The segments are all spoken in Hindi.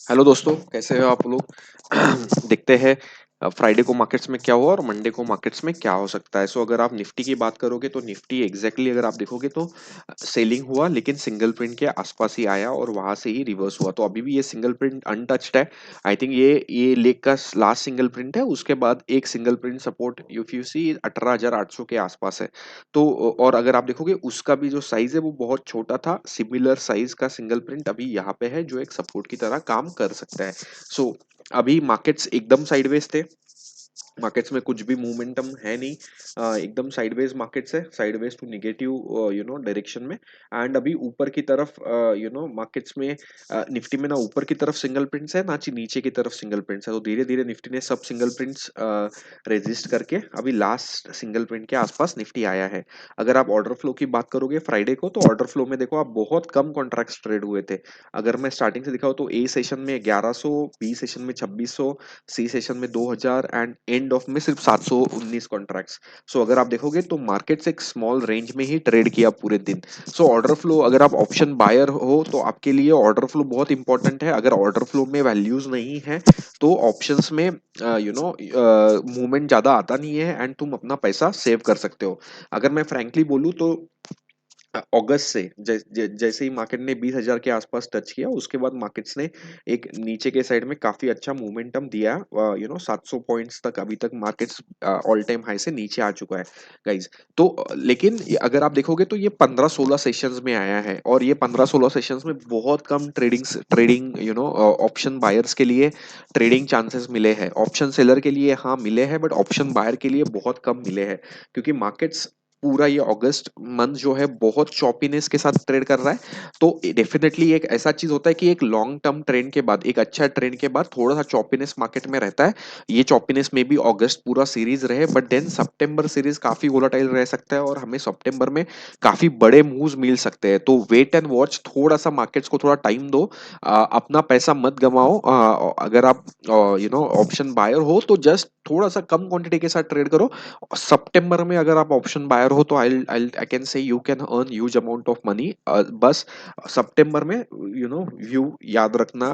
हेलो दोस्तों, कैसे हो आप लोग? देखते हैं फ्राइडे को मार्केट्स में क्या हुआ और मंडे को मार्केट्स में क्या हो सकता है। सो अगर आप निफ्टी की बात करोगे तो निफ्टी एग्जैक्टली अगर आप देखोगे तो सेलिंग हुआ, लेकिन सिंगल प्रिंट के आसपास ही आया और वहां से ही रिवर्स हुआ। तो अभी भी ये सिंगल प्रिंट अनटच्ड है। आई थिंक ये लेग का लास्ट सिंगल प्रिंट है। उसके बाद एक single print support if you see 18,800 के आसपास है। तो और अगर आप देखोगे उसका भी जो साइज है वो बहुत छोटा था। सिमिलर साइज का सिंगल प्रिंट अभी यहाँ पे है जो एक सपोर्ट की तरह काम कर सकता है। सो अभी मार्केट्स एकदम साइडवेज थे। मार्केट्स में कुछ भी मोमेंटम है नहीं। एकदम साइडवेज मार्केट्स है, साइडवेज टू निगेटिव डायरेक्शन में। एंड अभी ऊपर की तरफ मार्केट्स में निफ्टी में ना ऊपर की तरफ सिंगल प्रिंट्स है ना नीचे की तरफ सिंगल प्रिंट्स है। तो धीरे धीरे निफ्टी ने सब सिंगल प्रिंट्स रेजिस्ट करके अभी लास्ट सिंगल प्रिंट के आसपास निफ्टी आया है। अगर आप ऑर्डर फ्लो की बात करोगे फ्राइडे को, तो ऑर्डर फ्लो में देखो आप बहुत कम कॉन्ट्रैक्ट्स ट्रेड हुए थे। अगर मैं स्टार्टिंग से दिखाऊं तो ए सेशन में 1100, बी सेशन में 2600, सी सेशन में 2000 एंड एंड ऑफ में सिर्फ 719 कॉन्ट्रैक्ट्स। सो अगर आप देखोगे तो मार्केट्स एक स्मॉल रेंज में ही ट्रेड किया पूरे दिन। सो ऑर्डर फ्लो, अगर आप ऑप्शन बायर हो तो आपके लिए ऑर्डर फ्लो बहुत इंपॉर्टेंट है। अगर ऑर्डर फ्लो में वैल्यूज नहीं है तो ऑप्शंस में मूवमेंट ज्यादा आता नहीं है एंड तुम अपना पैसा सेव कर सकते हो। अगर मैं फ्रैंकली बोलूं तो अगस्त से जैसे ही मार्केट ने 20,000 के आसपास टच किया, उसके बाद मार्केट्स ने एक नीचे के साइड में काफी अच्छा मोमेंटम दिया। 700 पॉइंट्स तक अभी तक मार्केट्स ऑल टाइम हाई से नीचे आ चुका है गाइज। तो लेकिन अगर आप देखोगे तो ये 15-16 सेशंस में आया है और ये 15-16 सेशंस में बहुत कम ट्रेडिंग ट्रेडिंग ऑप्शन बायर्स के लिए ट्रेडिंग चांसेस मिले हैं। ऑप्शन सेलर के लिए हाँ मिले हैं, बट ऑप्शन बायर के लिए बहुत कम मिले हैं, क्योंकि मार्केट्स पूरा ये अगस्त मंथ जो है बहुत चॉपीनेस के साथ ट्रेड कर रहा है। तो डेफिनेटली एक ऐसा चीज होता है कि एक लॉन्ग टर्म ट्रेंड के बाद, एक अच्छा ट्रेंड के बाद थोड़ा सा चॉपीनेस मार्केट में रहता है। ये चॉपीनेस में भी अगस्त पूरा सीरीज रहे, बट देन सितंबर सीरीज काफी वोलाटाइल रह सकता है और हमें सितंबर में काफी बड़े मूव्स मिल सकते हैं। तो वेट एंड वॉच, थोड़ा सा मार्केट्स को थोड़ा टाइम दो। अपना पैसा मत गवाओ। अगर आप ऑप्शन बायर हो तो जस्ट थोड़ा सा कम क्वांटिटी के साथ ट्रेड करो। सितंबर में अगर आप ऑप्शन बायर हो तो I can say you can earn huge amount of money. बस सितंबर में व्यू याद रखना।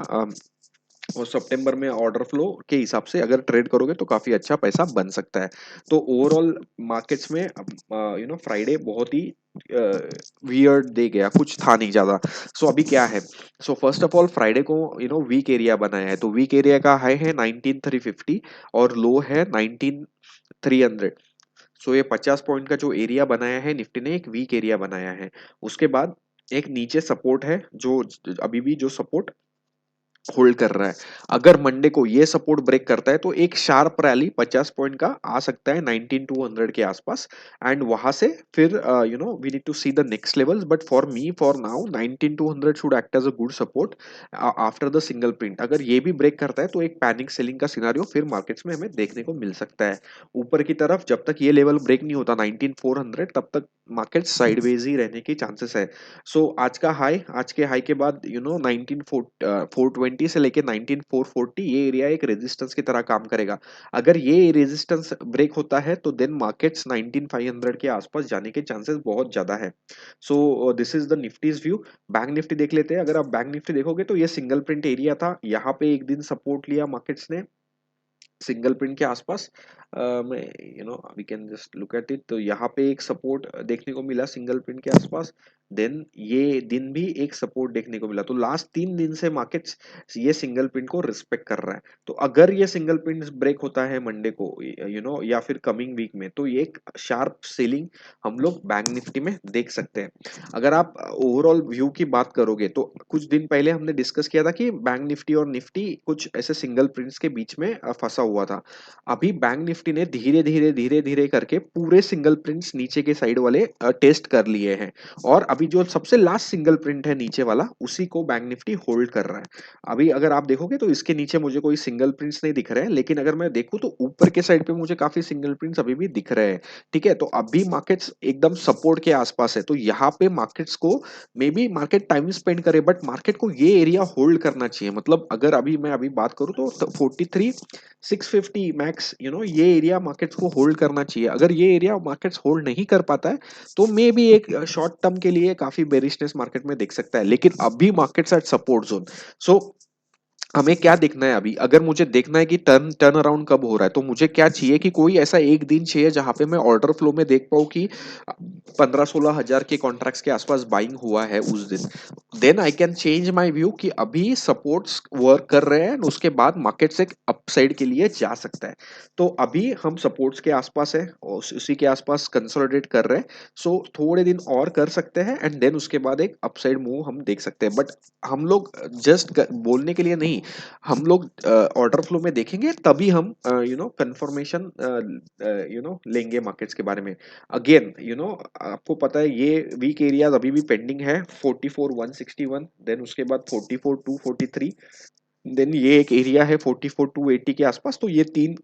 और सितंबर में ऑर्डर फ्लो के हिसाब से अगर ट्रेड करोगे तो काफी अच्छा पैसा बन सकता है। तो ओवरऑल मार्केट्स में फ्राइडे बहुत ही वियर्ड दे गया, कुछ था नहीं ज्यादा। सो अभी क्या है? So first of all Friday को वीक एरिया बनाया है। तो वीक एरिया का हाई है 19,350 और लो है 19,300। सो ये 50 पॉइंट का जो एरिया बनाया है निफ्टी ने, एक वीक एरिया बनाया है। उसके बाद एक नीचे सपोर्ट है जो अभी भी जो सपोर्ट होल्ड कर रहा है। अगर मंडे को ये सपोर्ट ब्रेक करता है तो एक शार्प रैली 50 पॉइंट का आ सकता है 19,200 के आसपास। एंड वहां से फिर we need to see the next levels, but for me for now 19,200 should act as a good support after the single print. अगर ये भी ब्रेक करता है तो एक पैनिक सेलिंग का सिनारियो फिर मार्केट्स में हमें देखने को मिल सकता है। ऊपर की तरफ जब तक ये लेवल ब्रेक नहीं होता 19,400, तब तक मार्केट साइडवेज ही रहने की चांसेस है। सो आज का हाई, आज के हाई के बाद 19,420 से लेके 19,440 ये एरिया एक रेजिस्टेंस की तरह काम करेगा। अगर ये रेजिस्टेंस ब्रेक होता है तो देन मार्केट्स 19,500 के आसपास जाने के चांसेस बहुत ज्यादा है। So this is the Nifty's view. Bank Nifty देख लेते हैं। अगर आप बैंक निफ्टी देखोगे तो ये सिंगल प्रिंट एरिया था, यहाँ पे एक दिन सपोर्ट लिया मार्केट्स ने सिंगल प्रिंट के आसपास। मैं we can just look at it. तो यहाँ पे एक सपोर्ट देखने को मिला सिंगल प्रिंट के आसपास। देन ये दिन भी एक सपोर्ट देखने को मिला। तो लास्ट 3 दिन से मार्केट्स ये सिंगल प्रिंट को रिस्पेक्ट कर रहा है। तो अगर ये सिंगल प्रिंट ब्रेक होता है मंडे को या फिर कमिंग वीक में, तो ये एक शार्प सेलिंग हम लोग बैंक निफ्टी में देख सकते हैं। अगर आप ओवरऑल व्यू की बात करोगे तो कुछ दिन पहले हमने डिस्कस किया था कि बैंक निफ्टी और निफ्टी कुछ ऐसे सिंगल प्रिंट्स के बीच में फंसा हुआ था। अभी बैंक निफ्टी ने धीरे धीरे करके पूरे सिंगल प्रिंट्स नीचे के साइड वाले टेस्ट कर लिए हैं। और अभी जो सबसे लास्ट सिंगल प्रिंट है नीचे वाला, उसी को बैंक निफ्टी होल्ड कर रहा है। अभी अगर आप देखोगे तो इसके नीचे मुझे कोई सिंगल प्रिंट्स नहीं दिख रहे हैं, लेकिन अगर मैं देखूं तो ऊपर के साइड पे मुझे काफी सिंगल प्रिंट्स अभी भी दिख रहे हैं। ठीक है, तो अभी मार्केट्स एकदम सपोर्ट के आसपास है। तो यहाँ पे मार्केट्स को may be market time spend करे, बट मार्केट को ये एरिया होल्ड करना चाहिए। मतलब अगर मैं अभी बात करूं तो 43,650 मैक्स ये एरिया मार्केट्स को होल्ड करना चाहिए। अगर ये एरिया मार्केट्स होल्ड नहीं कर पाता है तो मे बी एक शॉर्ट टर्म के लिए काफी बेरिशनेस मार्केट में देख सकता है, लेकिन अभी मार्केट्स एट सपोर्ट जोन। सो हमें क्या देखना है अभी? अगर मुझे देखना है कि टर्न टर्न अराउंड कब हो रहा है, तो मुझे क्या चाहिए कि कोई ऐसा एक दिन चाहिए जहां पे मैं ऑर्डर फ्लो में देख पाऊँ कि 15-16 हजार के कॉन्ट्रैक्ट्स के आसपास बाइंग हुआ है उस दिन। Then I can change my view कि अभी सपोर्ट्स वर्क कर रहे हैं, उसके बाद मार्केट एक अपसाइड के लिए जा सकता है। तो अभी हम सपोर्ट्स के आसपास है और उसी के आसपास कंसोलिडेट कर रहे हैं। सो थोड़े दिन और कर सकते हैं एंड देन उसके बाद एक अपसाइड मूव हम देख सकते हैं। बट हम लोग जस्ट बोलने के लिए नहीं, हम लोग ऑर्डर फ्लो में देखेंगे तभी हम कंफर्मेशन लेंगे मार्केट्स के बारे में। अगेन आपको पता है ये वीक एरियाज अभी भी पेंडिंग है, 44,161, देन उसके बाद 44,243, देन ये एक एरिया है 44,280 के आसपास। तो ये तीन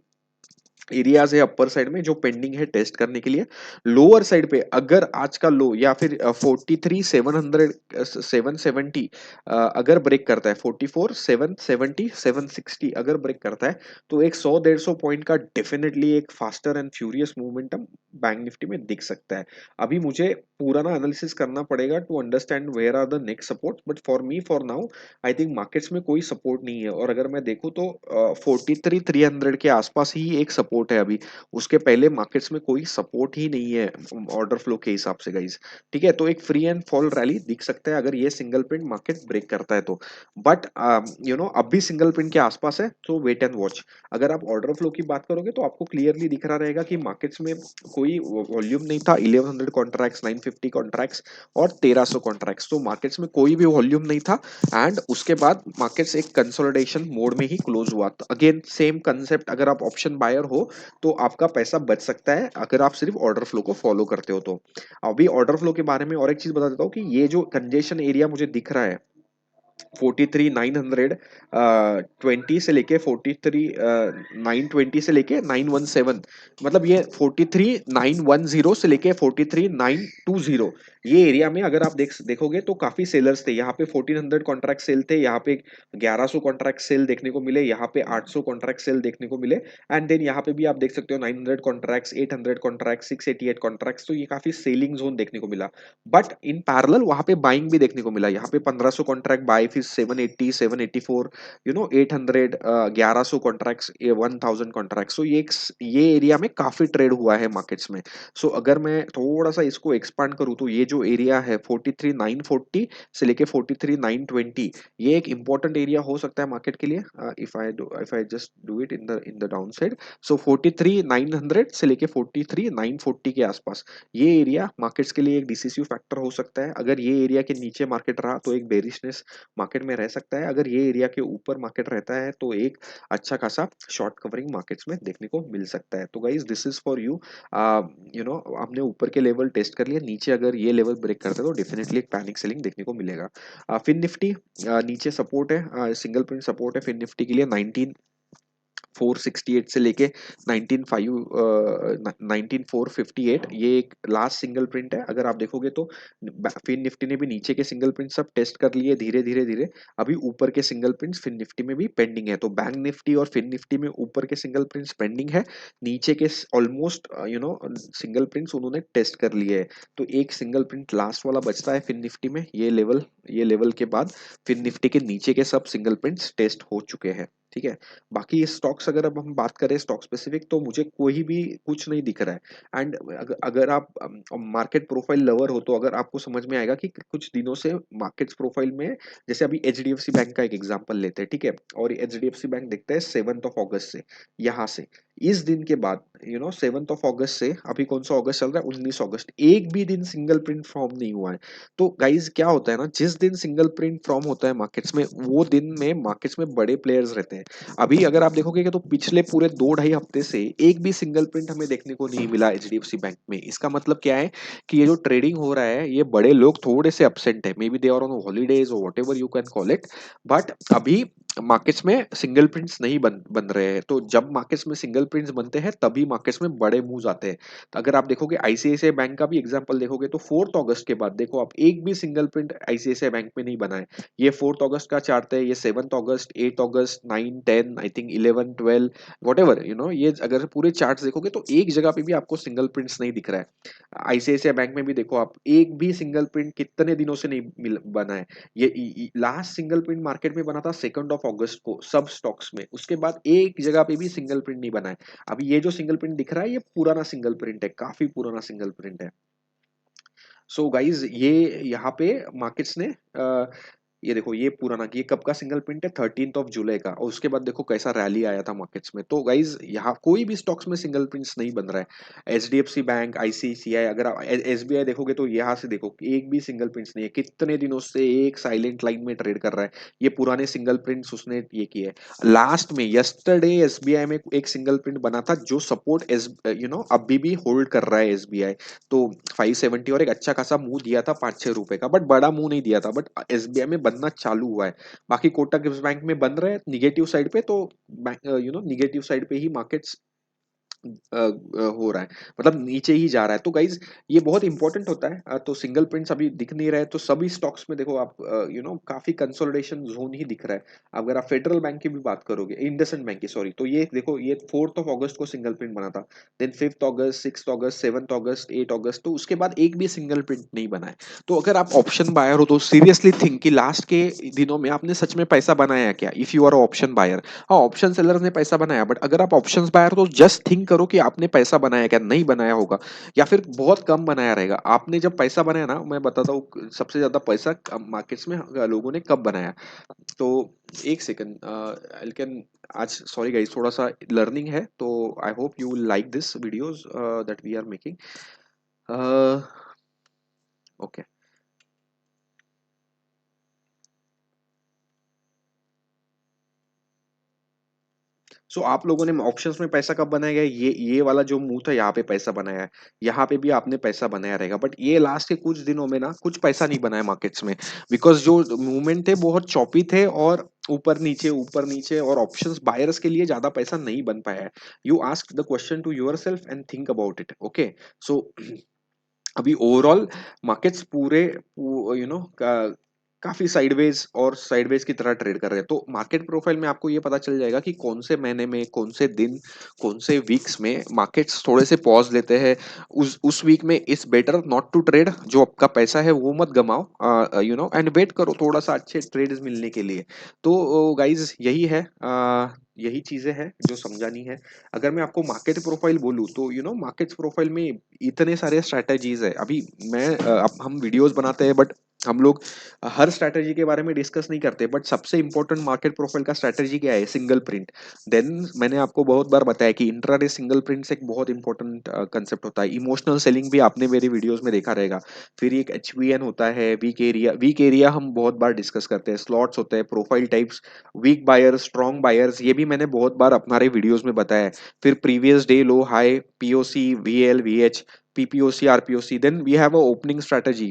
एरियाज है अपर साइड में जो पेंडिंग है टेस्ट करने के लिए। लोअर साइड पे अगर आज का लो या फिर 43,700 770 अगर ब्रेक करता है, 44,770 760 अगर ब्रेक करता है, तो एक 100-150 पॉइंट का डेफिनेटली एक faster and furious momentum bank Nifty में दिख सकता है। अभी मुझे पूरा ना एनालिसिस करना पड़ेगा to understand where are the next support, but for me for now I think markets में कोई सपोर्ट नहीं है। और अगर मैं देखूं तो 43,300 के आसपास ही एक सपोर्ट है अभी। उसके पहले मार्केट्स में कोई सपोर्ट ही नहीं है ऑर्डर फ्लो के हिसाब से गाइस। ठीक है, तो एक फ्री एंड फॉल रैली दिख सकता है अगर ये सिंगल प्रिंट मार्केट ब्रेक करता है तो। बट अब भी सिंगल प्रिंट के आसपास है, तो वेट एंड वॉच। अगर आप ऑर्डर फ्लो की बात करोगे तो आपको क्लियरली दिख रहा रहेगा कि मार्केट्स में कोई वॉल्यूम नहीं था। 1100 कॉन्ट्रैक्ट्स, 950 कॉन्ट्रैक्ट्स और 1300 कॉन्ट्रैक्ट्स, तो मार्केट्स में कोई भी वॉल्यूम नहीं था। एंड उसके बाद मार्केट्स एक कंसोलिडेशन मोड में ही क्लोज हुआ। तो अगेन सेम कंसेप्ट, अगर आप ऑप्शन बायर हो तो आपका पैसा बच सकता है अगर आप सिर्फ ऑर्डर फ्लो को फॉलो करते हो तो। अभी ऑर्डर फ्लो के बारे में और एक चीज बता देता हूँ कि ये जो कंजेशन एरिया मुझे दिख रहा है 43,900 20 से लेके 43,920 से लेके 917, मतलब ये 43,910 से लेके 43,920, ये एरिया में अगर आप देखोगे तो काफी सेलर्स थे। यहाँ पे 1400 कॉन्ट्रैक्ट सेल थे, यहाँ पे 1100 कॉन्ट्रैक्ट सेल देखने को मिले, यहाँ पे 800 कॉन्ट्रैक्ट सेल देखने को मिले। एंड देन यहाँ पे भी आप देख सकते हो 900 कॉन्ट्रैक्ट्स, 800 कॉन्ट्रैक्ट्स, 688 कॉन्ट्रैक्ट्स, तो ये काफी सेलिंग जोन देखने को मिला। बट इन पैरेलल वहां पे बाइंग भी देखने को मिला। यहाँ पे 1500 कॉन्ट्रैक्ट बाय, फिर 780, 784, 800, 1100 कॉन्ट्रैक्ट्स, 1000 कॉन्ट्रैक्ट्स। सो ये एरिया में काफी ट्रेड हुआ है मार्केट्स में। सो अगर मैं थोड़ा सा इसको एक्सपांड करूँ तो ये जो एरिया है 43,940 से लेके 43,920, ये एक इंपॉर्टेंट एरिया हो सकता है मार्केट के लिए। If I just do it in the down side, so 43,900 से लेके 43,940 के आसपास ये एरिया मार्केट्स के लिए एक डिसिसिव फैक्टर हो सकता है। अगर ये एरिया के नीचे मार्केट रहा तो एक बेरिशनेस मार्केट में रह सकता है। अगर ये एरिया के ऊपर मार्केट रहता है तो एक अच्छा खासा शॉर्ट कवरिंग मार्केट्स में देखने को मिल सकता है। तो guys this is for you. हमने ऊपर के लेवल टेस्ट कर लिया, नीचे अगर ये लेवल ब्रेक करते हैं तो डेफिनेटली एक पैनिक सेलिंग देखने को मिलेगा। फिन निफ्टी नीचे सपोर्ट है, सिंगल प्रिंट सपोर्ट है फिन निफ्टी के लिए 19,468 से लेके 19,458, ये एक लास्ट सिंगल प्रिंट है। अगर आप देखोगे तो फिन निफ्टी ने भी नीचे के सिंगल प्रिंट सब टेस्ट कर लिए धीरे धीरे धीरे। अभी ऊपर के सिंगल प्रिंट्स फिन निफ्टी में भी पेंडिंग है। तो बैंक निफ्टी और फिन निफ्टी में ऊपर के सिंगल प्रिंट्स पेंडिंग है, नीचे के ऑलमोस्ट सिंगल प्रिंट्स उन्होंने टेस्ट कर लिए है। तो एक सिंगल प्रिंट लास्ट वाला बचता है फिन निफ्टी में, ये लेवल के बाद फिन निफ्टी के नीचे के सब सिंगल प्रिंट्स टेस्ट हो चुके हैं। ठीक है, बाकी स्टॉक्स अगर अब हम बात करें स्टॉक स्पेसिफिक, तो मुझे कोई भी कुछ नहीं दिख रहा है। एंड अगर आप मार्केट प्रोफाइल लवर हो तो अगर आपको समझ में आएगा कि कुछ दिनों से मार्केट प्रोफाइल में, जैसे अभी एचडीएफसी बैंक का एक एग्जांपल लेते हैं, ठीक है, और एचडीएफसी बैंक दिखता है 7 से, यहाँ से इस दिन के बाद 7 से अभी कौन सा अगस्त चल रहा है, 19 अगस्त, एक भी दिन सिंगल प्रिंट फॉर्म नहीं हुआ है। तो गाइज क्या होता है ना, जिस दिन सिंगल प्रिंट फॉर्म होता है मार्केट्स में, वो दिन में मार्केट्स में बड़े प्लेयर्स रहते हैं। अभी अगर आप देखोगे कि तो पिछले पूरे 2-2.5 हफ्ते से एक भी सिंगल प्रिंट हमें देखने को नहीं मिला एचडीएफसी बैंक में। इसका मतलब क्या है कि ये जो ट्रेडिंग हो रहा है, ये बड़े लोग थोड़े से एब्सेंट है, maybe they are on holidays और whatever you can call it. But अभी मार्केट्स में सिंगल प्रिंट्स नहीं बन रहे हैं। तो जब मार्केट्स में सिंगल प्रिंट्स बनते हैं तभी मार्केट्स में बड़े मूव्स आते हैं। तो अगर आप देखोगे आईसीआईसीआई बैंक का भी एग्जांपल देखोगे तो 4 अगस्त के बाद देखो आप, एक भी सिंगल प्रिंट आईसीआईसीआई बैंक में नहीं बना है। ये 4 अगस्त का चार्ट है, ये 7 अगस्त, 8 अगस्त, 9, 10, आई थिंक 11, 12, वट एवर ये अगर पूरे चार्ट देखोगे तो एक जगह पे भी आपको सिंगल प्रिंट्स नहीं दिख रहा है। आईसीआईसीआई बैंक में भी देखो आप, एक भी सिंगल प्रिंट कितने दिनों से नहीं बना है। ये लास्ट सिंगल प्रिंट मार्केट में बना था 2 ऑफ अगस्त को सब स्टॉक्स में, उसके बाद एक जगह पे भी सिंगल प्रिंट नहीं बना है। अभी ये जो सिंगल प्रिंट दिख रहा है ये पुराना सिंगल प्रिंट है, काफी पुराना सिंगल प्रिंट है। सो गाइज ये यहाँ पे मार्केट्स ने ये देखो ये पुराना, ये कब का सिंगल प्रिंट है, 13 जुलाई का, और उसके बाद देखो कैसा रैली आया था मार्केट्स में। तो गाइज यहाँ कोई भी स्टॉक्स में सिंगल प्रिंट्स नहीं बन रहा है। एचडीएफसी बैंक, आईसीआईसीआई, अगर आप एसबीआई देखोगे तो यहाँ से देखो एक भी सिंगल प्रिंट्स नहीं है, कितने दिनों से एक साइलेंट लाइन में ट्रेड कर रहा है। ये पुराने सिंगल प्रिंट्स उसने ये किए है। लास्ट में यस्टरडे एसबीआई में एक सिंगल प्रिंट बना था जो सपोर्ट एस अभी भी होल्ड कर रहा है एसबीआई। तो 570 और एक अच्छा खासा मुंह दिया था 5-6 रुपए का, बट बड़ा मुंह नहीं दिया था, बट एसबीआई में बनना चालू हुआ है। बाकी कोटक बैंक में बन रहे हैं निगेटिव साइड पे, तो निगेटिव साइड पे ही मार्केट्स हो रहा है, मतलब नीचे ही जा रहा है। तो गाइज ये बहुत इंपॉर्टेंट होता है। तो सिंगल प्रिंट्स अभी दिख नहीं रहे, तो सभी स्टॉक्स में देखो आप काफी कंसोलिडेशन जोन ही दिख रहा है। अगर आप फेडरल बैंक की भी बात करोगे, इंडसइंड बैंक की, सॉरी, तो ये देखो ये 4 अगस्त को सिंगल प्रिंट बना था। देन 5 अगस्त, 6 अगस्त, 7 अगस्त, 8 अगस्त, तो उसके बाद एक भी सिंगल प्रिंट नहीं बना है। तो अगर आप ऑप्शन बायर हो तो सीरियसली थिंक कि लास्ट के दिनों में आपने सच में पैसा बनाया है क्या, if you are option buyer. हाँ, ऑप्शन सेलर ने पैसा बनाया, बट अगर आप ऑप्शंस बायर हो तो जस्ट थिंक करो कि आपने पैसा बनाया क्या, नहीं बनाया होगा, या फिर बहुत कम बनाया रहेगा। आपने जब पैसा बनाया ना, मैं बताता हूँ सबसे ज्यादा पैसा मार्केट्स में लोगों ने कब बनाया। तो एक सेकंड, आई कैन, आज सॉरी गाइस थोड़ा सा लर्निंग है, तो I hope you like this videos that we are making. Okay, आप लोगों ने ऑप्शंस में पैसा कब बनाया है, ये वाला जो मुंह था यहाँ पे पैसा बनाया है, यहाँ पे भी आपने पैसा बनाया रहेगा, बट ये लास्ट के कुछ दिनों में ना कुछ पैसा नहीं बनाया मार्केट्स में, बिकॉज जो मूवमेंट थे बहुत चौपी थे, और ऊपर नीचे, और ऑप्शंस बायर्स के लिए ज्यादा पैसा नहीं बन पाया है। You ask the question to yourself and think about it, okay. So अभी ओवरऑल मार्केट्स पूरे काफी साइडवेज और साइडवेज की तरह ट्रेड कर रहे हैं। तो मार्केट प्रोफाइल में आपको ये पता चल जाएगा कि कौन से महीने में, कौन से दिन, कौन से वीक्स में मार्केट्स थोड़े से पॉज लेते हैं। उस वीक में it's better not to trade, जो आपका पैसा है वो मत गमाओ, एंड वेट करो थोड़ा सा अच्छे ट्रेड्स मिलने के लिए। तो गाइज यही है, यही चीजें हैं जो समझानी है। अगर मैं आपको मार्केट प्रोफाइल बोलूँ तो मार्केट प्रोफाइल में इतने सारे स्ट्रैटेजीज है। अभी अब हम वीडियोस बनाते हैं, बट हम लोग हर स्ट्रैटेजी के बारे में डिस्कस नहीं करते, बट सबसे इंपॉर्टेंट मार्केट प्रोफाइल का स्ट्रैटेजी क्या है, सिंगल प्रिंट। देन मैंने आपको बहुत बार बताया कि इंट्राडे सिंगल प्रिंट एक बहुत इंपॉर्टेंट कंसेप्ट होता है। इमोशनल सेलिंग भी आपने मेरे वीडियोस में देखा रहेगा। फिर एक एचवीएन होता है, वीक एरिया हम बहुत बार डिस्कस करते हैं, स्लॉट्स होते हैं, profile types, week buyers, strong buyers, ये भी मैंने बहुत बार हमारे वीडियोस में बताया है। फिर previous day low high, POC, VL, VH, PPOC, RPOC, then we have a opening strategy,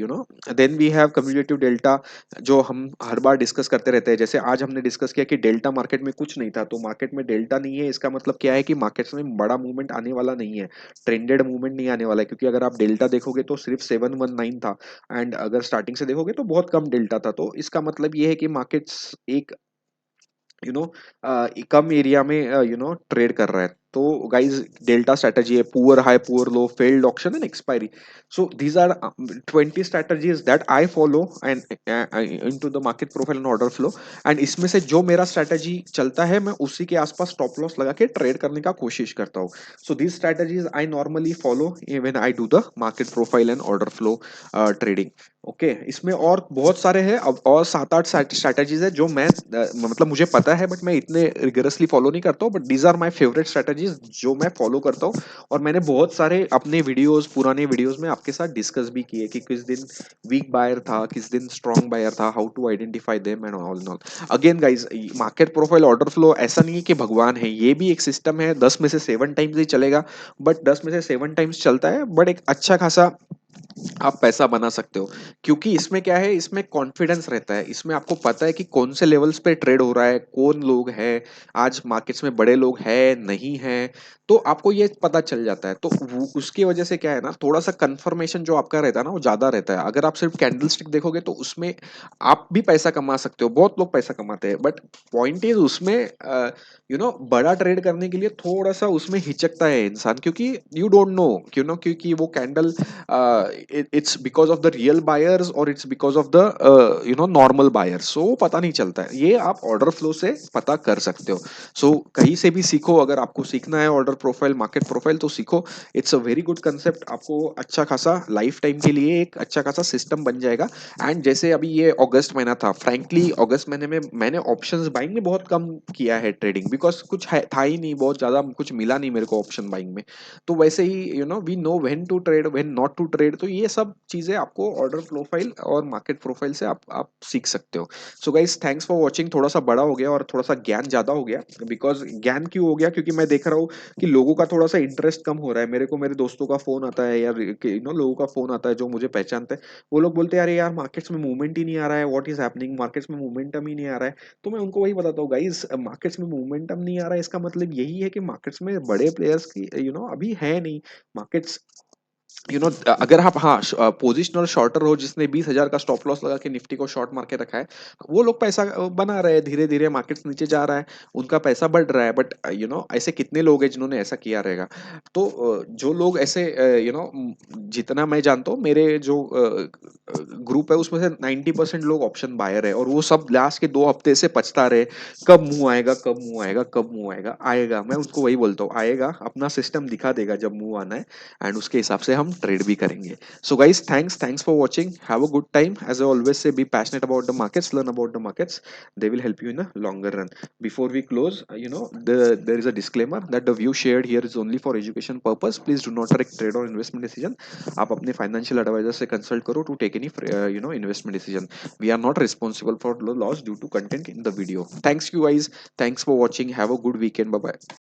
then we have cumulative delta, जो हम हर बार डिस्कस करते रहते हैं। जैसे आज हमने डिस्कस किया कि डेल्टा मार्केट में कुछ नहीं था, तो मार्केट में डेल्टा नहीं है, इसका मतलब क्या है कि मार्केट्स में बड़ा मूवमेंट आने वाला नहीं है, ट्रेंडेड मूवमेंट नहीं आने वाला है, क्योंकि अगर आप डेल्टा देखोगे तो सिर्फ 719 था, एंड अगर स्टार्टिंग से देखोगे तो बहुत कम डेल्टा था। तो इसका मतलब ये है कि मार्केट्स एक कम एरिया में ट्रेड कर रहा है। तो गाइज डेल्टा स्ट्रेटजी है, poor high, poor low, failed auction and expiry. So these are 20 strategies that I follow and into the market profile and order flow. And इसमें से जो मेरा स्ट्रेटजी चलता है, मैं उसी के आसपास स्टॉप लॉस लगा के ट्रेड करने का कोशिश करता हूँ। So these strategies I normally follow when I do the market profile and order flow trading. Okay, इसमें और बहुत सारे हैं, अब और 7-8 स्ट्रैटेजीज है जो मैं मतलब मुझे पता है, बट मैं इतने रिगरसली फॉलो नहीं करता हूँ, but these are my favourite strategies जो मैं फॉलो करता हूँ। और मैंने बहुत सारे अपने वीडियोस, पुराने वीडियोस में आपके साथ डिस्कस भी किए कि किस दिन वीक बायर था, किस दिन स्ट्रॉन्ग बायर था, how to identify them and all and all. Again guys, market profile order flow ऐसा नहीं है कि भगवान है, ये भी एक सिस्टम है, 10 में से 7 टाइम्स ही चलेगा, बट 10 में से 7 टाइम्स चलता है, बट एक अच्छा खासा आप पैसा बना सकते हो। क्योंकि इसमें क्या है, इसमें कॉन्फिडेंस रहता है, इसमें आपको पता है कि कौन से लेवल्स पे ट्रेड हो रहा है, कौन लोग हैं, आज मार्केट्स में बड़े लोग हैं नहीं हैं, तो आपको ये पता चल जाता है। तो उसकी वजह से क्या है ना, थोड़ा सा कंफर्मेशन जो आपका रहता है ना वो ज्यादा रहता है। अगर आप सिर्फ कैंडल स्टिक देखोगे तो उसमें आप भी पैसा कमा सकते हो, बहुत लोग पैसा कमाते हैं, बट पॉइंट इज उसमें बड़ा ट्रेड करने के लिए थोड़ा सा उसमें हिचकता है इंसान, क्योंकि यू डोंट नो क्यों ना, क्योंकि वो candle it's because of the real buyers और it's because of the normal buyers, so पता नहीं चलता है, ये आप ऑर्डर फ्लो से पता कर सकते हो। सो कहीं से भी सीखो, अगर आपको सीखना है ऑर्डर प्रोफाइल मार्केट प्रोफाइल तो सीखो। It's a very good concept, आपको अच्छा खासा लाइफ टाइम के लिए एक अच्छा खासा सिस्टम बन जाएगा। एंड जैसे अभी ये अगस्त महीना था, फ्रैंकली अगस्त महीने में मैंने ऑप्शंस बाइंग में बहुत कम किया है ट्रेडिंग, बिकॉज कुछ था ही नहीं, बहुत ज्यादा कुछ मिला नहीं मेरे को ऑप्शन बाइंग में। तो वैसे ही we know when to trade when not to trade, तो ये सब चीजें आपको ऑर्डर प्रोफाइल और मार्केट प्रोफाइल से आप सीख सकते हो। So guys thanks for watching, थोड़ा सा बड़ा हो गया और थोड़ा सा ज्ञान ज्यादा हो गया, बिकॉज ज्ञान क्यों हो गया, क्योंकि मैं देख रहा हूँ कि लोगों का थोड़ा सा इंटरेस्ट कम हो रहा है। मेरे को मेरे दोस्तों का फोन आता है, या लोगों का फोन आता है जो मुझे पहचानते हैं, वो लोग बोलते हैं अरे यार मार्केट्स में मूवमेंट ही नहीं आ रहा है, व्हाट इज हैपनिंग, मार्केट्स में मूवमेंटम ही नहीं आ रहा है। तो मैं उनको वही बताता हूँ, गाइस मार्केट्स में मूवमेंटम नहीं आ रहा है, इसका मतलब यही है कि मार्केट्स में बड़े प्लेयर्स की अभी है नहीं। मार्केट्स अगर आप हाँ पोजिशनल शॉर्टर हो, जिसने 20,000 का स्टॉप लॉस लगा के निफ्टी को शॉर्ट मार के रखा है, वो लोग पैसा बना रहे हैं, धीरे धीरे मार्केट्स नीचे जा रहा है, उनका पैसा बढ़ रहा है। बट ऐसे कितने लोग हैं जिन्होंने ऐसा किया रहेगा। तो जो लोग ऐसे जितना मैं जानता हूँ, मेरे जो ग्रुप है उसमें से 90% लोग ऑप्शन बायर है, और वो सब लास्ट के 2 हफ्ते से पछता रहे, कब मुंह आएगा, कब मुंह आएगा, कब मुंह आएगा, आएगा। मैं उसको वही बोलता हूँ, आएगा, अपना सिस्टम दिखा देगा जब मुंह आना है, एंड उसके हिसाब से हम ट्रेड भी करेंगे। So guys thanks for watching, have a good time, as I always say be passionate about the markets, learn about the markets, they will help you in a longer run. Before we close, there is a disclaimer that the view shared here is only for education purpose. Please do not take trade or investment decision. आप अपने फाइनेंशियल एडवाइजर से कंसल्ट करो to take any investment decision. We are not responsible for loss due to content in the video. Thanks you guys, thanks for watching, have a good weekend, bye bye.